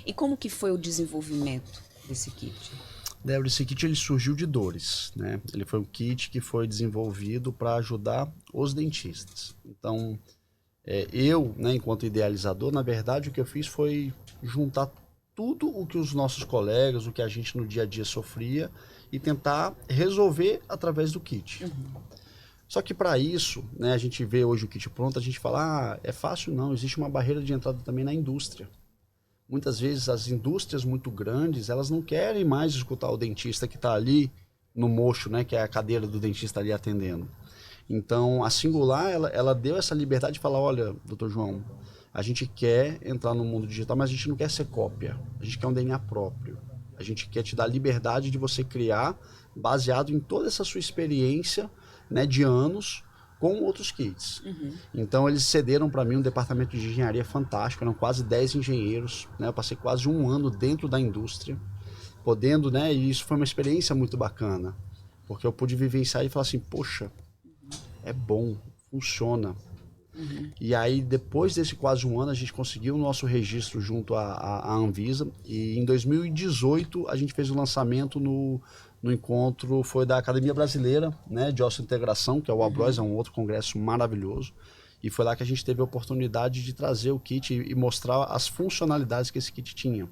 E como que foi o desenvolvimento desse kit? Débora, esse kit ele surgiu de dores, né? Ele foi um kit que foi desenvolvido para ajudar os dentistas. Então, eu, né, enquanto idealizador, na verdade o que eu fiz foi juntar tudo o que os nossos colegas, o que a gente no dia a dia sofria e tentar resolver através do kit. Só que para isso, né, a gente vê hoje o kit pronto, a gente fala, é fácil não, existe uma barreira de entrada também na indústria. Muitas vezes as indústrias muito grandes, elas não querem mais escutar o dentista que está ali no mocho, né, que é a cadeira do dentista ali atendendo. Então, a Singular, ela deu essa liberdade de falar, olha, doutor João, a gente quer entrar no mundo digital, mas a gente não quer ser cópia, a gente quer um DNA próprio. A gente quer te dar a liberdade de você criar, baseado em toda essa sua experiência, né, de anos, com outros kits. Então eles cederam para mim um departamento de engenharia fantástico, eram quase 10 engenheiros, né? Eu passei quase um ano dentro da indústria, podendo, né? E isso foi uma experiência muito bacana, porque eu pude vivenciar e falar assim, poxa, é bom, funciona. E aí depois desse quase um ano a gente conseguiu o nosso registro junto à Anvisa e em 2018 a gente fez o lançamento no encontro, foi da Academia Brasileira, né, de Osteointegração, que é o ABROS, é um outro congresso maravilhoso. E foi lá que a gente teve a oportunidade de trazer o kit e mostrar as funcionalidades que esse kit tinha.